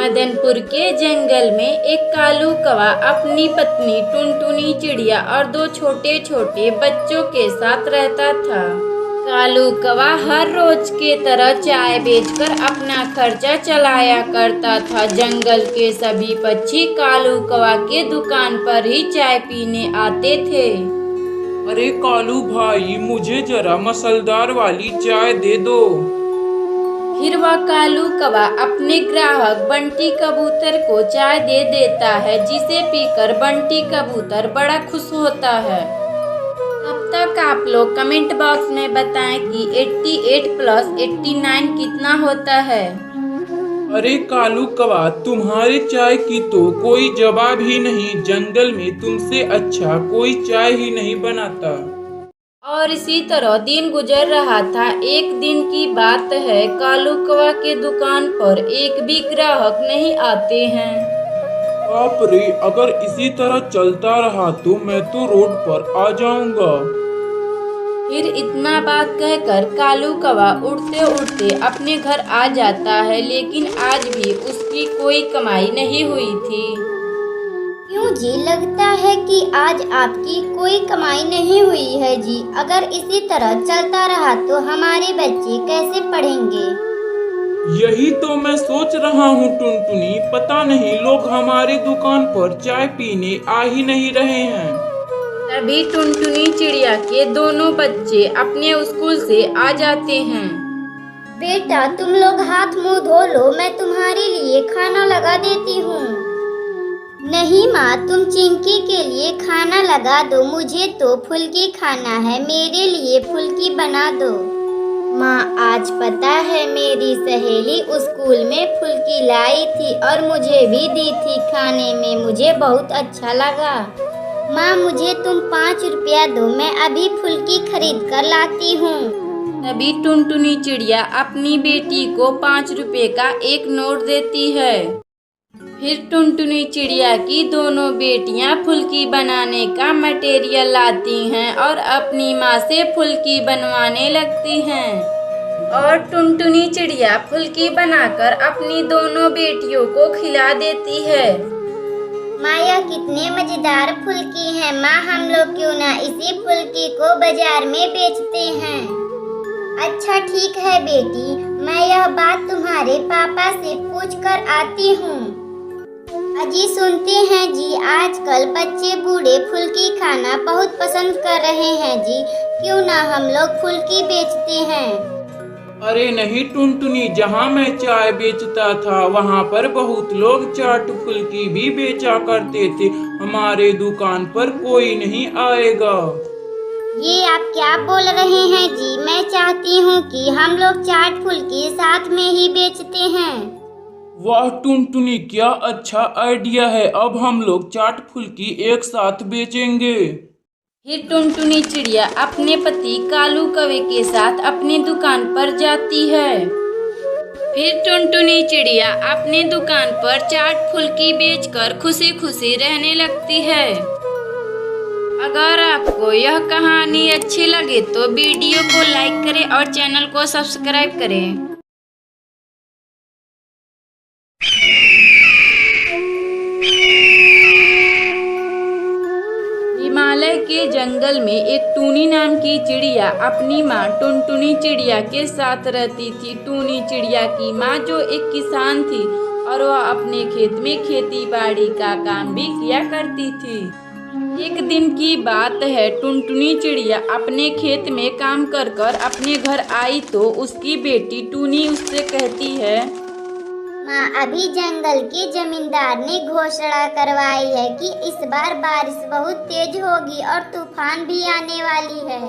मदनपुर के जंगल में एक कालू कौवा अपनी पत्नी टुनटुनी चिड़िया और दो छोटे छोटे बच्चों के साथ रहता था। कालू कौवा हर रोज के तरह चाय बेचकर अपना खर्चा चलाया करता था। जंगल के सभी पक्षी कालू कौवा के दुकान पर ही चाय पीने आते थे। अरे कालू भाई, मुझे जरा मसालेदार वाली चाय दे दो। फिर वह कालू कौवा अपने ग्राहक बंटी कबूतर को चाय दे देता है, जिसे पीकर बंटी कबूतर बड़ा खुश होता है। तब तक आप लोग कमेंट बॉक्स में बताएं कि 88 प्लस 89 कितना होता है। अरे कालू कौवा, तुम्हारी चाय की तो कोई जवाब ही नहीं। जंगल में तुमसे अच्छा कोई चाय ही नहीं बनाता। और इसी तरह दिन गुजर रहा था। एक दिन की बात है, कालू कौवा के दुकान पर एक भी ग्राहक नहीं आते हैं। बाप रे, अगर इसी तरह चलता रहा तो मैं तो रोड पर आ जाऊंगा। फिर इतना बात कहकर कालू कौवा उड़ते उड़ते अपने घर आ जाता है, लेकिन आज भी उसकी कोई कमाई नहीं हुई थी। क्यों जी, लगता है कि आज आपकी कोई कमाई नहीं हुई है जी। अगर इसी तरह चलता रहा तो हमारे बच्चे कैसे पढ़ेंगे? यही तो मैं सोच रहा हूँ टुनटुनी, पता नहीं लोग हमारी दुकान पर चाय पीने आ ही नहीं रहे हैं। तभी टुनटुनी चिड़िया के दोनों बच्चे अपने स्कूल से आ जाते हैं। बेटा, तुम लोग हाथ मुंह धो लो, मैं तुम्हारे लिए खाना लगा देती हूँ। नहीं माँ, तुम चिंकी के लिए खाना लगा दो, मुझे तो फुल्की खाना है, मेरे लिए फुल्की बना दो। माँ, आज पता है मेरी सहेली स्कूल में फुल्की लाई थी और मुझे भी दी थी खाने में, मुझे बहुत अच्छा लगा। माँ, मुझे तुम 5 रुपया दो, मैं अभी फुल्की खरीद कर लाती हूँ। तभी टुनटुनी चिड़िया अपनी बेटी को 5 रुपए का एक नोट देती है। फिर टुनटुनी चिड़िया की दोनों बेटियां फुल्की बनाने का मटेरियल लाती हैं और अपनी माँ से फुल्की बनवाने लगती हैं। और टुनटुनी चिड़िया फुल्की बनाकर अपनी दोनों बेटियों को खिला देती है। माँ, यह कितने मजेदार फुल्की है। माँ, हम लोग क्यों ना इसी फुल्की को बाजार में बेचते हैं? अच्छा ठीक है बेटी, मैं यह बात तुम्हारे पापा से पूछ कर आती हूँ। अजी सुनते हैं जी, आजकल बच्चे बूढ़े फुल्की खाना बहुत पसंद कर रहे हैं जी, क्यों ना हम लोग फुल्की बेचते हैं? अरे नहीं टुनटुनी, जहाँ मैं चाय बेचता था वहाँ पर बहुत लोग चाट फुल्की भी बेचा करते थे। हमारे दुकान पर कोई नहीं आएगा। ये आप क्या बोल रहे हैं जी? मैं चाहती हूँ कि हम लोग चाट फुल्की साथ में ही बेचते हैं। वाह टुनटुनी, क्या अच्छा आइडिया है। अब हम लोग चाट फुल्की एक साथ बेचेंगे। फिर टुनटुनी चिड़िया अपने पति कालू कौवे के साथ अपनी दुकान पर जाती है। फिर टुनटुनी चिड़िया अपनी दुकान पर चाट फुल्की बेचकर खुशी खुशी रहने लगती है। अगर आपको यह कहानी अच्छी लगे तो वीडियो को लाइक करें और चैनल को सब्सक्राइब करें। हिमालय के जंगल में एक टूनी नाम की चिड़िया अपनी माँ टुनटुनी चिड़िया के साथ रहती थी। टूनी चिड़िया की माँ जो एक किसान थी और वह अपने खेत में खेती बाड़ी का काम भी किया करती थी। एक दिन की बात है, टुनटुनी चिड़िया अपने खेत में काम कर कर अपने घर आई तो उसकी बेटी टूनी उससे कहती है, माँ, अभी जंगल के जमींदार ने घोषणा करवाई है कि इस बार बारिश बहुत तेज होगी और तूफान भी आने वाली है।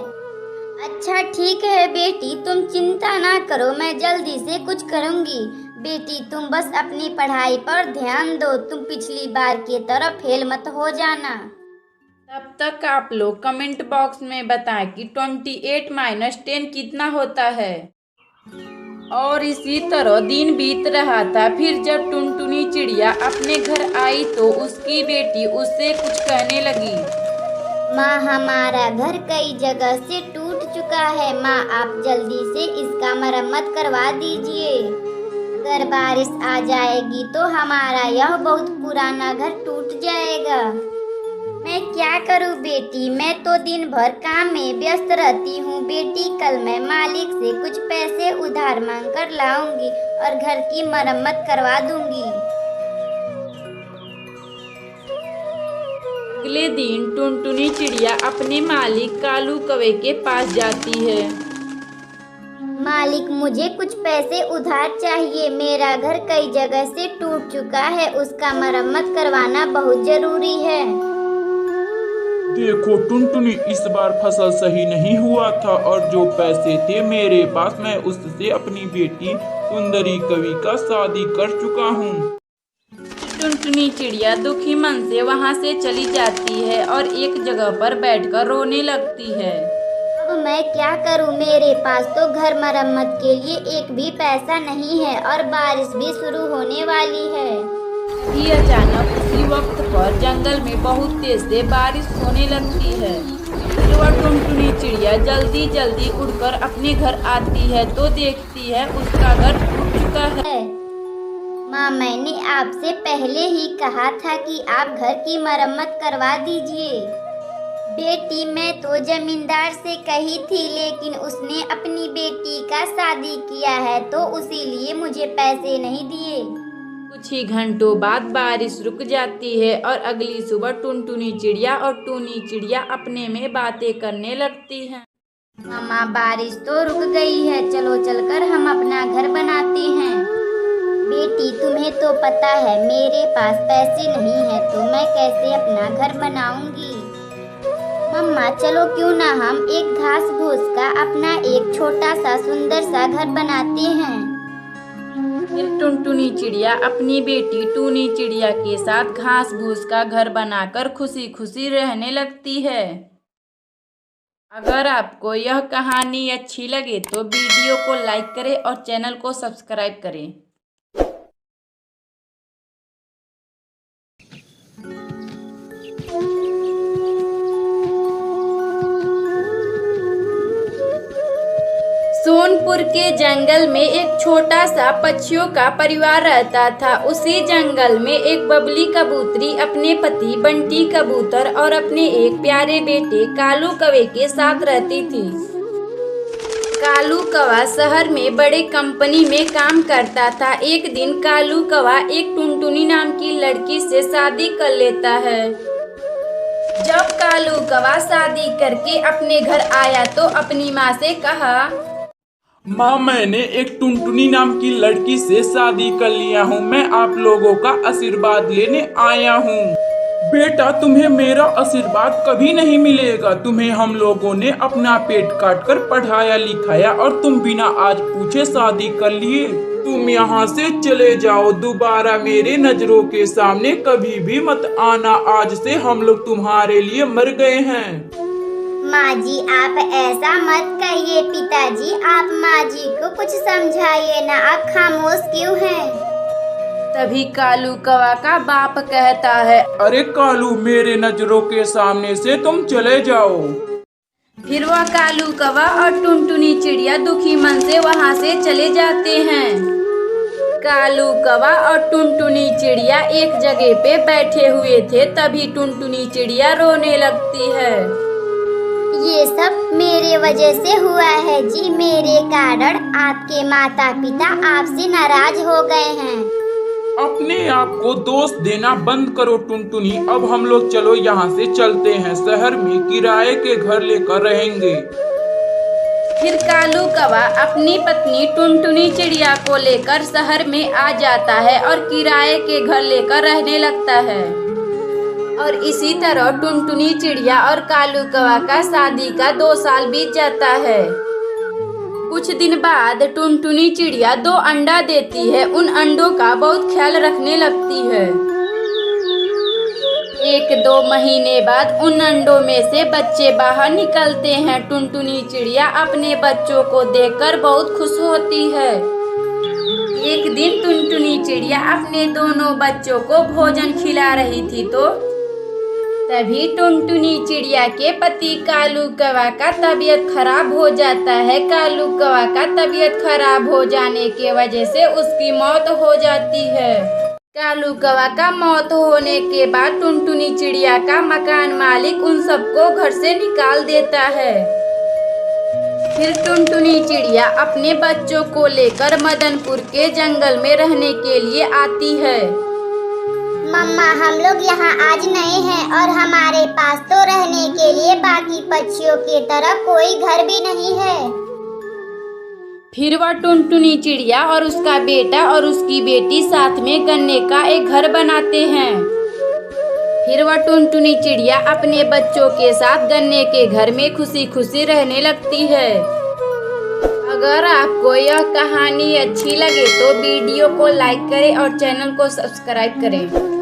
अच्छा ठीक है बेटी, तुम चिंता ना करो, मैं जल्दी से कुछ करूँगी। बेटी, तुम बस अपनी पढ़ाई पर ध्यान दो, तुम पिछली बार की तरह फेल मत हो जाना। तब तक आप लोग कमेंट बॉक्स में बताएं कि 28 माइनस 10 कितना होता है। और इसी तरह दिन बीत रहा था। फिर जब टुनटुनी चिड़िया अपने घर आई तो उसकी बेटी उससे कुछ कहने लगी। माँ, हमारा घर कई जगह से टूट चुका है। माँ, आप जल्दी से इसका मरम्मत करवा दीजिए। अगर बारिश आ जाएगी तो हमारा यह बहुत पुराना घर टूट जाएगा। मैं क्या करूं बेटी, मैं तो दिन भर काम में व्यस्त रहती हूं। बेटी, कल मैं मालिक से कुछ पैसे उधार मांग कर लाऊंगी और घर की मरम्मत करवा दूंगी। अगले दिन टुनटुनी चिड़िया अपने मालिक कालू कौवे के पास जाती है। मालिक, मुझे कुछ पैसे उधार चाहिए। मेरा घर कई जगह से टूट चुका है, उसका मरम्मत करवाना बहुत जरूरी है। देखो टुनटुनी, इस बार फसल सही नहीं हुआ था और जो पैसे थे मेरे पास, मैं उससे अपनी बेटी सुंदरी कवि का शादी कर चुका हूँ। टुनटुनी चिड़िया दुखी मन से वहाँ से चली जाती है और एक जगह पर बैठकर रोने लगती है। अब मैं क्या करूं, मेरे पास तो घर मरम्मत के लिए एक भी पैसा नहीं है और बारिश भी शुरू होने वाली है। ही अचानक उसी वक्त पर जंगल में बहुत तेज से बारिश होने लगती है। फिर वह टुनटुनी चिड़िया जल्दी जल्दी उड़कर अपने घर आती है तो देखती है उसका घर टूट चुका है। माँ, मैंने आपसे पहले ही कहा था कि आप घर की मरम्मत करवा दीजिए। बेटी, मैं तो जमींदार से कही थी, लेकिन उसने अपनी बेटी का शादी किया है तो इसीलिए मुझे पैसे नहीं दिए। कुछ ही घंटों बाद बारिश रुक जाती है और अगली सुबह टुनटुनी चिड़िया और टूनी चिड़िया अपने में बातें करने लगती हैं। मामा, बारिश तो रुक गई है, चलो चलकर हम अपना घर बनाते हैं। बेटी, तुम्हें तो पता है मेरे पास पैसे नहीं है तो मैं कैसे अपना घर बनाऊंगी। मम्मा, चलो क्यों ना हम एक घास फूस का अपना एक छोटा सा सुंदर सा घर बनाते हैं। फिर टुनटुनी चिड़िया अपनी बेटी टूनी चिड़िया के साथ घास भूस का घर बनाकर खुशी खुशी रहने लगती है। अगर आपको यह कहानी अच्छी लगे तो वीडियो को लाइक करें और चैनल को सब्सक्राइब करें। सोनपुर के जंगल में एक छोटा सा पक्षियों का परिवार रहता था। उसी जंगल में एक बबली कबूतरी अपने पति बंटी कबूतर और अपने एक प्यारे बेटे कालू कौवे के साथ रहती थी। कालू कौवा शहर में बड़े कंपनी में काम करता था। एक दिन कालू कौवा एक टुनटुनी नाम की लड़की से शादी कर लेता है। जब कालू कौवा शादी करके अपने घर आया तो अपनी माँ से कहा, माँ, मैंने एक टुनटुनी नाम की लड़की से शादी कर लिया हूँ। मैं आप लोगों का आशीर्वाद लेने आया हूँ। बेटा, तुम्हें मेरा आशीर्वाद कभी नहीं मिलेगा। तुम्हें हम लोगों ने अपना पेट काट कर पढ़ाया लिखाया और तुम बिना आज पूछे शादी कर लिए। तुम यहाँ से चले जाओ, दोबारा मेरे नजरों के सामने कभी भी मत आना। आज से हम लोग तुम्हारे लिए मर गए हैं। माँ जी, आप ऐसा मत कहिए। पिताजी, आप माँ जी को कुछ समझाइए ना, आप खामोश क्यों हैं? तभी कालू कौवा का बाप कहता है, अरे कालू, मेरे नजरों के सामने से तुम चले जाओ। फिर वह कालू कौवा और टुनटुनी चिड़िया दुखी मन से वहाँ से चले जाते हैं। कालू कौवा और टुनटुनी चिड़िया एक जगह पे बैठे हुए थे। तभी टुनटुनी चिड़िया रोने लगती है। ये सब मेरे वजह से हुआ है जी। मेरे कारण आपके माता पिता आपसे नाराज हो गए हैं। अपने आप को दोष देना बंद करो टुनटुनी। अब हम लोग चलो यहाँ से चलते हैं, शहर में किराए के घर लेकर रहेंगे। फिर कालू कौवा अपनी पत्नी टुनटुनी चिड़िया को लेकर शहर में आ जाता है और किराए के घर लेकर रहने लगता है। और इसी तरह टुनटुनी चिड़िया और कालू कौवा का शादी का 2 साल बीत जाता है। कुछ दिन बाद टुनटुनी चिड़िया 2 अंडा देती है। उन अंडों का बहुत ख्याल रखने लगती है। 1-2 महीने बाद उन अंडों में से बच्चे बाहर निकलते हैं। टुनटुनी चिड़िया अपने बच्चों को देखकर बहुत खुश होती है। एक दिन टुनटुनी चिड़िया अपने दोनों बच्चों को भोजन खिला रही थी तो तभी टुनटुनी चिड़िया के पति कालू कौवा का तबीयत खराब हो जाता है। कालू कौवा का तबीयत खराब हो जाने के वजह से उसकी मौत हो जाती है। कालू कौवा का मौत होने के बाद टुनटुनी चिड़िया का मकान मालिक उन सबको घर से निकाल देता है। फिर टुनटुनी चिड़िया अपने बच्चों को लेकर मदनपुर के जंगल में रहने के लिए आती है। मम्मा, हम लोग यहाँ आज नए हैं और हमारे पास तो रहने के लिए बाकी पक्षियों की तरह कोई घर भी नहीं है। फिर वह टुनटुनी चिड़िया और उसका बेटा और उसकी बेटी साथ में गन्ने का एक घर बनाते हैं। फिर वह टुनटुनी चिड़िया अपने बच्चों के साथ गन्ने के घर में खुशी खुशी रहने लगती है। अगर आपको यह कहानी अच्छी लगे तो वीडियो को लाइक करें और चैनल को सब्सक्राइब करें।